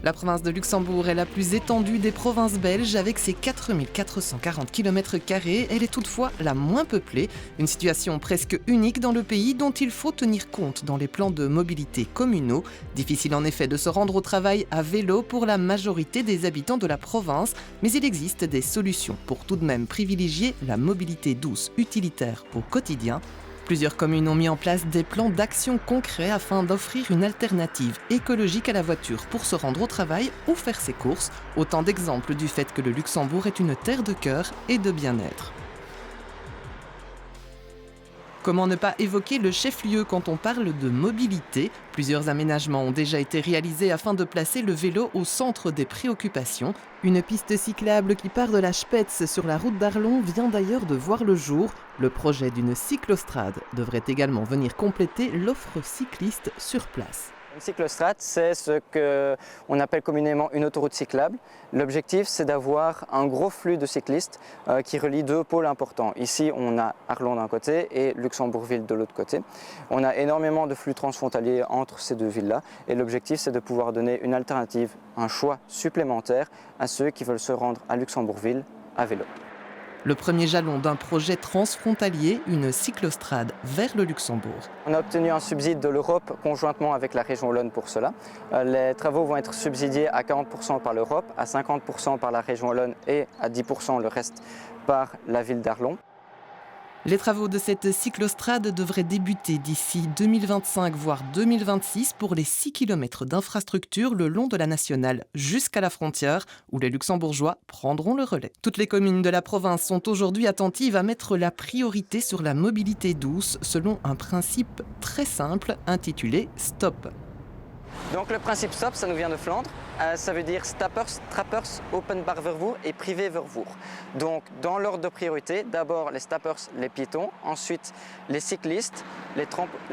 La province de Luxembourg est la plus étendue des provinces belges avec ses 4440 km². Elle est toutefois la moins peuplée, une situation presque unique dans le pays dont il faut tenir compte dans les plans de mobilité communaux. Difficile en effet de se rendre au travail à vélo pour la majorité des habitants de la province, mais il existe des solutions pour tout de même privilégier la mobilité douce utilitaire au quotidien. Plusieurs communes ont mis en place des plans d'action concrets afin d'offrir une alternative écologique à la voiture pour se rendre au travail ou faire ses courses. Autant d'exemples du fait que le Luxembourg est une terre de cœur et de bien-être. Comment ne pas évoquer le chef-lieu quand on parle de mobilité ? Plusieurs aménagements ont déjà été réalisés afin de placer le vélo au centre des préoccupations. Une piste cyclable qui part de la Spetz sur la route d'Arlon vient d'ailleurs de voir le jour. Le projet d'une cyclostrade devrait également venir compléter l'offre cycliste sur place. Une cyclostrade, c'est ce qu'on appelle communément une autoroute cyclable. L'objectif, c'est d'avoir un gros flux de cyclistes qui relie deux pôles importants. Ici, on a Arlon d'un côté et Luxembourgville de l'autre côté. On a énormément de flux transfrontaliers entre ces deux villes-là. Et l'objectif, c'est de pouvoir donner une alternative, un choix supplémentaire à ceux qui veulent se rendre à Luxembourgville à vélo. Le premier jalon d'un projet transfrontalier, une cyclostrade vers le Luxembourg. On a obtenu un subside de l'Europe conjointement avec la région Wallonne pour cela. Les travaux vont être subsidiés à 40% par l'Europe, à 50% par la région Wallonne et à 10% le reste par la ville d'Arlon. Les travaux de cette cyclostrade devraient débuter d'ici 2025 voire 2026 pour les 6 km d'infrastructure le long de la nationale jusqu'à la frontière où les Luxembourgeois prendront le relais. Toutes les communes de la province sont aujourd'hui attentives à mettre la priorité sur la mobilité douce selon un principe très simple intitulé STOP. Donc le principe STOP, ça nous vient de Flandre. Ça veut dire Stappers, Trappers, Open Bar vers vous et Privé vers vous. Donc dans l'ordre de priorité, d'abord les Stappers, les piétons, ensuite les cyclistes, les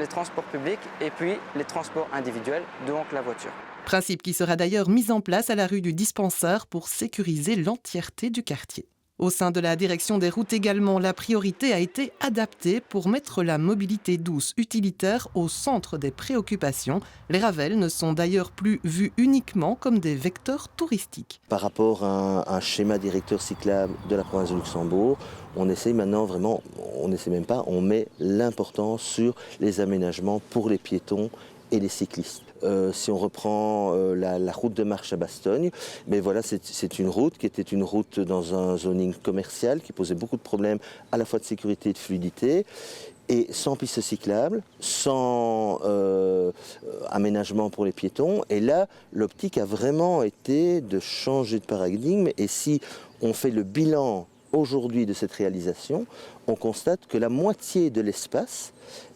transports publics et puis les transports individuels, donc la voiture. Principe qui sera d'ailleurs mis en place à la rue du Dispensaire pour sécuriser l'entièreté du quartier. Au sein de la direction des routes également, la priorité a été adaptée pour mettre la mobilité douce utilitaire au centre des préoccupations. Les ravels ne sont d'ailleurs plus vus uniquement comme des vecteurs touristiques. Par rapport à un schéma directeur cyclable de la province de Luxembourg, on essaie maintenant vraiment, on met l'importance sur les aménagements pour les piétons et les cyclistes. Si on reprend la route de marche à Bastogne, mais voilà, c'est une route qui était une route dans un zoning commercial qui posait beaucoup de problèmes à la fois de sécurité et de fluidité. Et sans piste cyclable, sans aménagement pour les piétons. Et là, l'optique a vraiment été de changer de paradigme. Et si on fait le bilan aujourd'hui de cette réalisation, on constate que la moitié de l'espace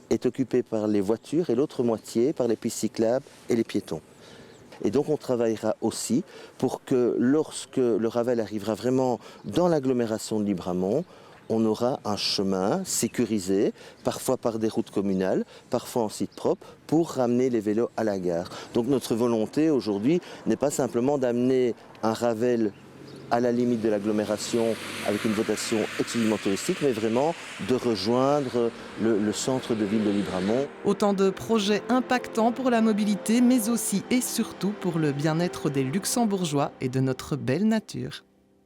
est occupée par les voitures et l'autre moitié par les pistes cyclables et les piétons. Et donc on travaillera aussi pour que lorsque le Ravel arrivera vraiment dans l'agglomération de Libramont, on aura un chemin sécurisé, parfois par des routes communales, parfois en site propre, pour ramener les vélos à la gare. Donc notre volonté aujourd'hui n'est pas simplement d'amener un Ravel à la limite de l'agglomération avec une vocation exclusivement touristique, mais vraiment de rejoindre le centre de ville de Libramont. Autant de projets impactants pour la mobilité, mais aussi et surtout pour le bien-être des Luxembourgeois et de notre belle nature.